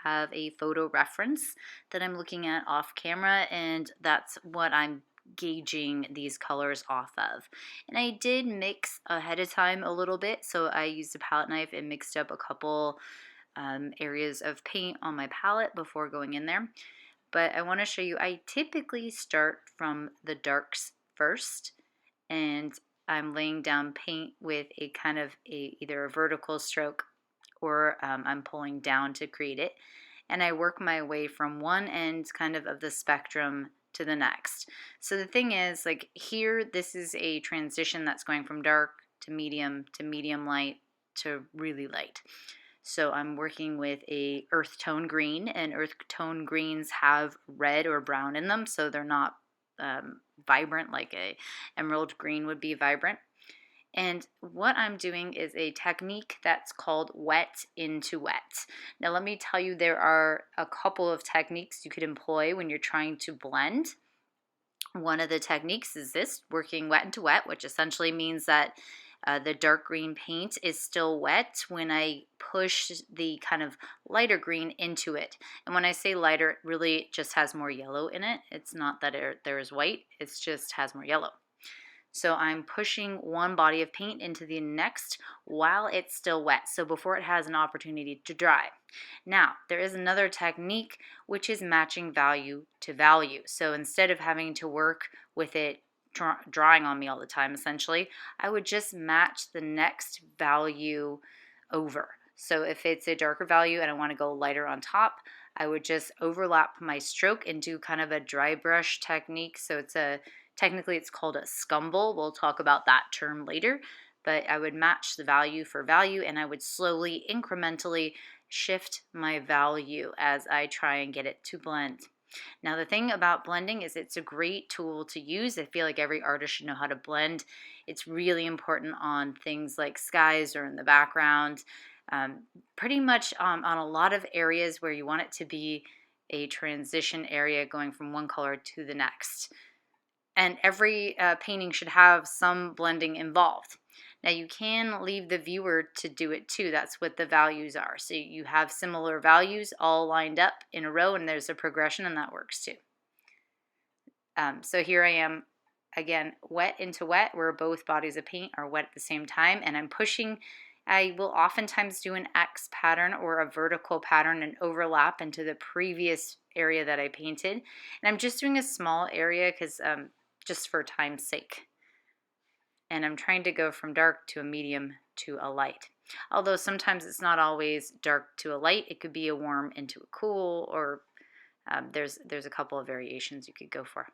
have a photo reference that I'm looking at off camera, and that's what I'm gauging these colors off of. And I did mix ahead of time a little bit, so I used a palette knife and mixed up a couple areas of paint on my palette before going in there. But I want to show you, I typically start from the darks first, and I'm laying down paint with a kind of either a vertical stroke or I'm pulling down to create it. And I work my way from one end kind of the spectrum to the next. So the thing is, like here, this is a transition that's going from dark to medium light to really light. So I'm working with a earth tone green, and earth tone greens have red or brown in them, so they're not vibrant like a emerald green would be vibrant. And what I'm doing is a technique that's called wet into wet. Now let me tell you, there are a couple of techniques you could employ when you're trying to blend. One of the techniques is this, working wet into wet, which essentially means that the dark green paint is still wet when I push the kind of lighter green into it. And when I say lighter, it really just has more yellow in it. It's not that there is white, it just has more yellow. So I'm pushing one body of paint into the next while it's still wet, so before it has an opportunity to dry. Now, there is another technique, which is matching value to value. So instead of having to work with it drying on me all the time, essentially, I would just match the next value over. So if it's a darker value and I want to go lighter on top, I would just overlap my stroke and do kind of a dry brush technique. So technically it's called a scumble. We'll talk about that term later, but I would match the value for value, and I would slowly, incrementally shift my value as I try and get it to blend. Now the thing about blending is it's a great tool to use. I feel like every artist should know how to blend. It's really important on things like skies or in the background. Pretty much on a lot of areas where you want it to be a transition area going from one color to the next. And every painting should have some blending involved. Now you can leave the viewer to do it too. That's what the values are. So you have similar values all lined up in a row, and there's a progression, and that works too. So here I am, again, wet into wet, where both bodies of paint are wet at the same time, and I'm pushing. I will oftentimes do an X pattern or a vertical pattern and overlap into the previous area that I painted. And I'm just doing a small area because just for time's sake. And I'm trying to go from dark to a medium to a light. Although sometimes it's not always dark to a light. It could be a warm into a cool, or there's a couple of variations you could go for.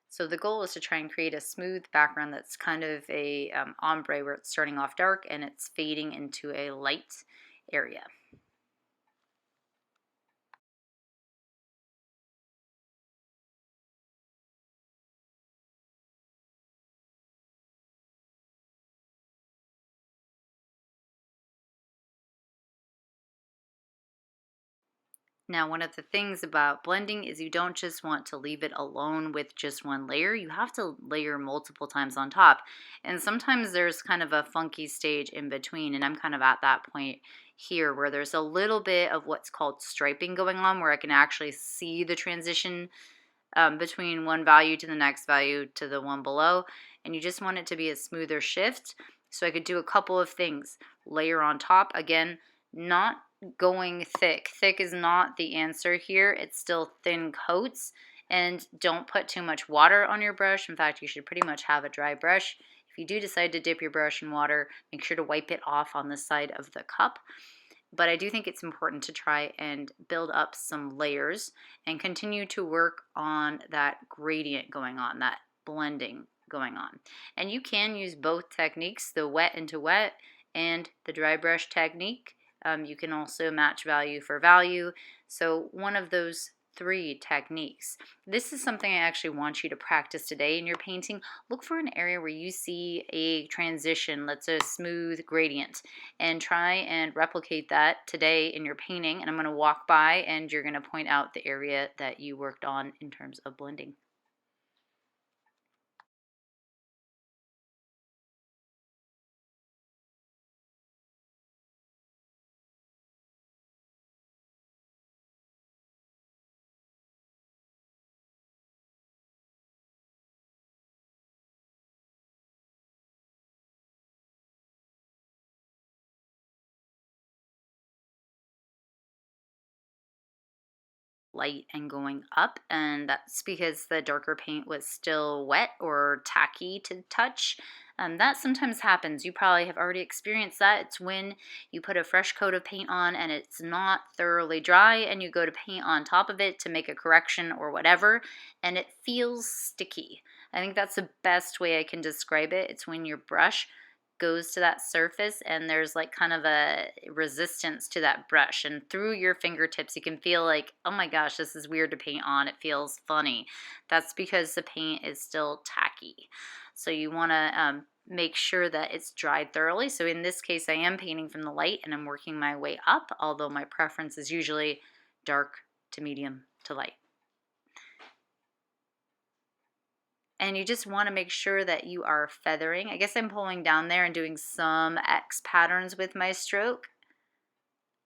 So the goal is to try and create a smooth background that's kind of a ombre, where it's starting off dark and it's fading into a light area. Now, one of the things about blending is you don't just want to leave it alone with just one layer. You have to layer multiple times on top. And sometimes there's kind of a funky stage in between, and I'm kind of at that point here where there's a little bit of what's called striping going on, where I can actually see the transition between one value to the next value to the one below. And you just want it to be a smoother shift. So I could do a couple of things. Layer on top, again, not going thick. Thick is not the answer here. It's still thin coats, and don't put too much water on your brush. In fact, you should pretty much have a dry brush. If you do decide to dip your brush in water, make sure to wipe it off on the side of the cup. But I do think it's important to try and build up some layers and continue to work on that gradient going on, that blending going on. And you can use both techniques, the wet into wet and the dry brush technique. You can also match value for value. So one of those 3 techniques. This is something I actually want you to practice today in your painting. Look for an area where you see a transition, let's say a smooth gradient, and try and replicate that today in your painting. And I'm going to walk by and you're going to point out the area that you worked on in terms of blending. light and going up, and that's because the darker paint was still wet or tacky to touch. That sometimes happens. You probably have already experienced that. It's when you put a fresh coat of paint on and it's not thoroughly dry and you go to paint on top of it to make a correction or whatever, and it feels sticky. I think that's the best way I can describe it. It's when your brush goes to that surface and there's like kind of a resistance to that brush, and through your fingertips you can feel like, oh my gosh, this is weird to paint on, it feels funny. That's because the paint is still tacky. So you want to make sure that it's dried thoroughly. So in this case I am painting from the light and I'm working my way up, although my preference is usually dark to medium to light. And you just want to make sure that you are feathering. I guess I'm pulling down there and doing some X patterns with my stroke.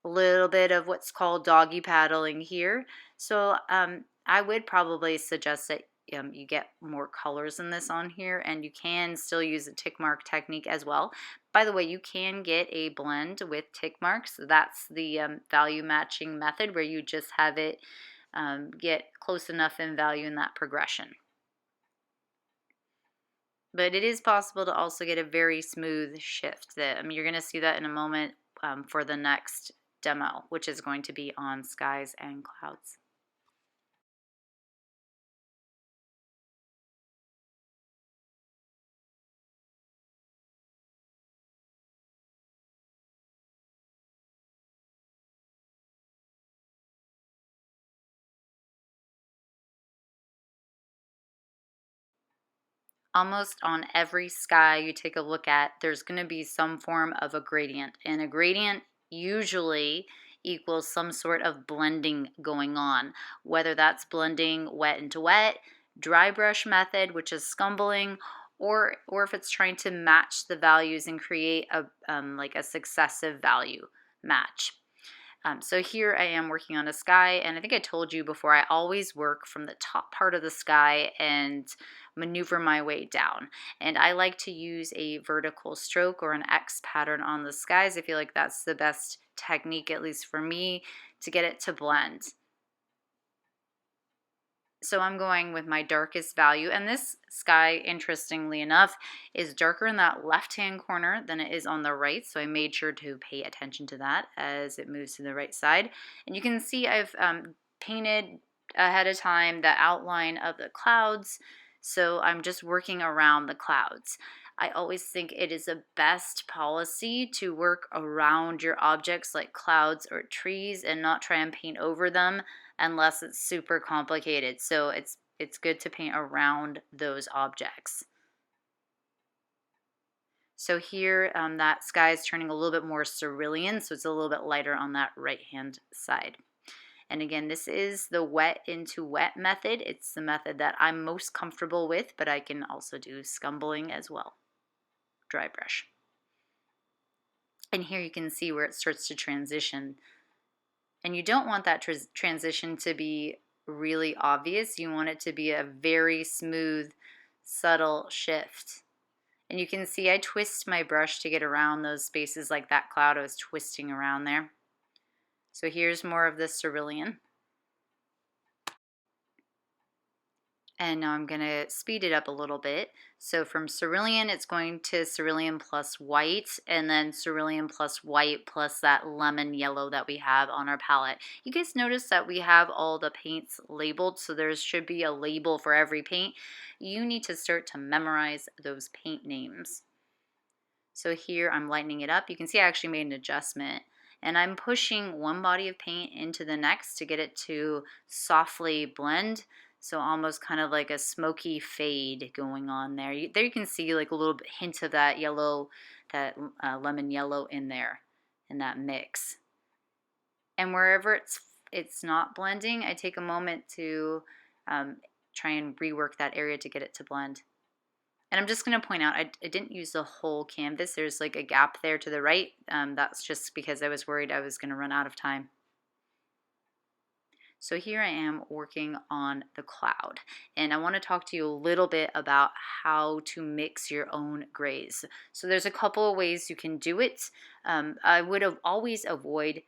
A little bit of what's called doggy paddling here. So I would probably suggest that you get more colors in this on here, and you can still use the tick mark technique as well. By the way, you can get a blend with tick marks. That's the value matching method, where you just have it get close enough in value in that progression. But it is possible to also get a very smooth shift. You're going to see that in a moment for the next demo, which is going to be on skies and clouds. Almost on every sky you take a look at, there's going to be some form of a gradient. And a gradient usually equals some sort of blending going on, whether that's blending wet into wet, dry brush method, which is scumbling, or if it's trying to match the values and create a like a successive value match. So here I am working on a sky, and I think I told you before, I always work from the top part of the sky and maneuver my way down. And I like to use a vertical stroke or an X pattern on the skies. I feel like that's the best technique, at least for me, to get it to blend. So I'm going with my darkest value, and this sky, interestingly enough, is darker in that left-hand corner than it is on the right, so I made sure to pay attention to that as it moves to the right side. And you can see I've painted ahead of time the outline of the clouds, so I'm just working around the clouds. I always think it is a best policy to work around your objects like clouds or trees and not try and paint over them unless it's super complicated. So it's good to paint around those objects. So here that sky is turning a little bit more cerulean, so it's a little bit lighter on that right hand side. And again, this is the wet into wet method. It's the method that I'm most comfortable with, but I can also do scumbling as well. Dry brush. And here you can see where it starts to transition. And you don't want that transition to be really obvious. You want it to be a very smooth, subtle shift. And you can see I twist my brush to get around those spaces like that cloud I was twisting around there. So here's more of the cerulean. And now I'm going to speed it up a little bit. So from cerulean, it's going to cerulean plus white, and then cerulean plus white plus that lemon yellow that we have on our palette. You guys notice that we have all the paints labeled, so there should be a label for every paint. You need to start to memorize those paint names. So here I'm lightening it up. You can see I actually made an adjustment. And I'm pushing one body of paint into the next to get it to softly blend. So almost kind of like a smoky fade going on there. There you can see like a little bit hint of that yellow, that lemon yellow in there, in that mix. And wherever it's not blending, I take a moment to try and rework that area to get it to blend. And I'm just going to point out, I didn't use the whole canvas. There's like a gap there to the right. That's just because I was worried I was going to run out of time. So here I am working on the cloud, and I want to talk to you a little bit about how to mix your own grays. So there's a couple of ways you can do it. I would always avoid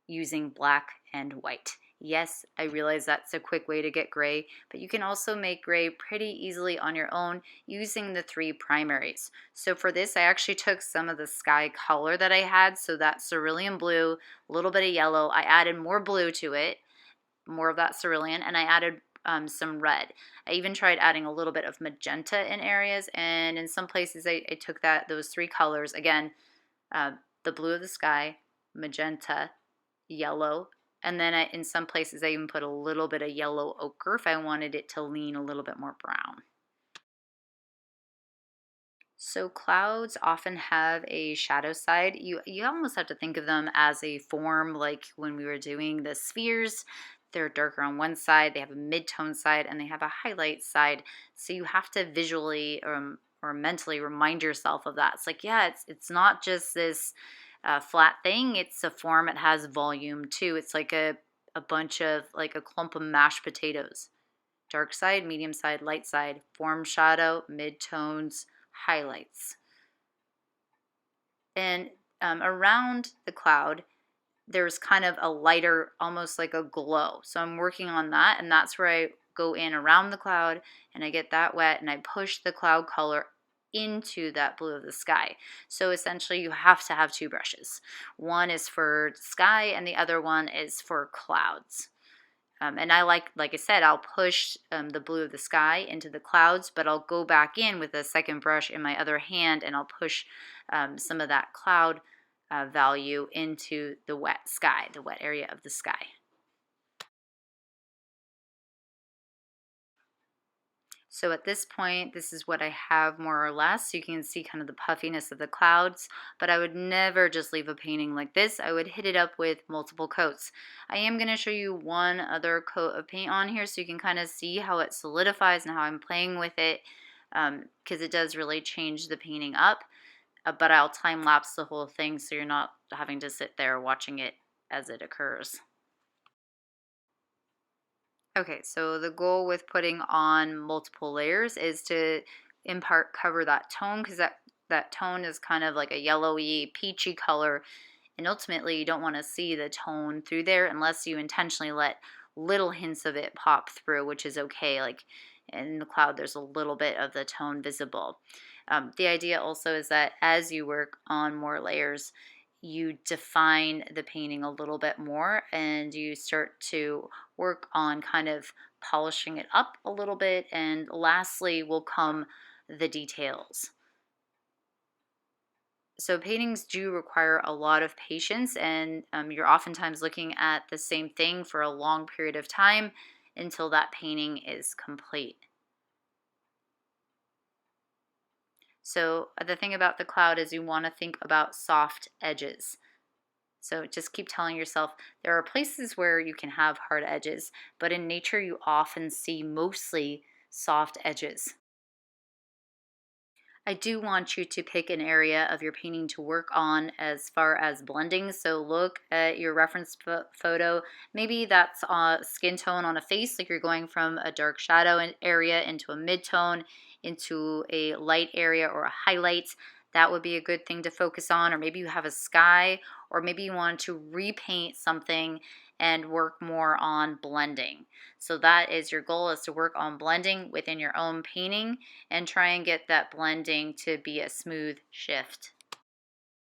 using black and white. Yes, I realize that's a quick way to get gray, but you can also make gray pretty easily on your own using the three primaries. So for this, I actually took some of the sky color that I had, so that cerulean blue, a little bit of yellow. I added more blue to it, more of that cerulean, and I added some red. I even tried adding a little bit of magenta in areas, and in some places I took those three colors, again, uh, the blue of the sky, magenta, yellow, and then in some places I even put a little bit of yellow ochre if I wanted it to lean a little bit more brown. So clouds often have a shadow side. You almost have to think of them as a form, like when we were doing the spheres. They're darker on one side, they have a mid-tone side, and they have a highlight side. So you have to visually or mentally remind yourself of that. It's like, yeah, it's not just this flat thing. It's a form. It has volume too. It's like a bunch of, like a clump of mashed potatoes. Dark side, medium side, light side, form, shadow, mid-tones, highlights. And around the cloud, there's kind of a lighter, almost like a glow. So I'm working on that, and that's where I go in around the cloud and I get that wet and I push the cloud color into that blue of the sky. So essentially you have to have two brushes. One is for sky and the other one is for clouds. And I like I said, I'll push the blue of the sky into the clouds, but I'll go back in with a second brush in my other hand and I'll push some of that cloud value into the wet sky, the wet area of the sky. So at this point, this is what I have more or less. So you can see kind of the puffiness of the clouds, but I would never just leave a painting like this. I would hit it up with multiple coats. I am going to show you one other coat of paint on here so you can kind of see how it solidifies and how I'm playing with it, because it does really change the painting up. But I'll time lapse the whole thing so you're not having to sit there watching it as it occurs. Okay, so the goal with putting on multiple layers is to in part cover that tone, because that tone is kind of like a yellowy, peachy color, and ultimately you don't want to see the tone through there unless you intentionally let little hints of it pop through, which is okay. Like in the cloud, there's a little bit of the tone visible. The idea also is that as you work on more layers, you define the painting a little bit more and you start to work on kind of polishing it up a little bit. And lastly will come the details. So paintings do require a lot of patience, and you're oftentimes looking at the same thing for a long period of time until that painting is complete. So the thing about the cloud is you want to think about soft edges. So just keep telling yourself there are places where you can have hard edges, but in nature you often see mostly soft edges. I do want you to pick an area of your painting to work on as far as blending. So look at your reference photo. Maybe that's skin tone on a face, like you're going from a dark shadow area into a mid-tone, into a light area or a highlight. That would be a good thing to focus on. Or maybe you have a sky, or maybe you want to repaint something and work more on blending. So that is your goal, is to work on blending within your own painting and try and get that blending to be a smooth shift.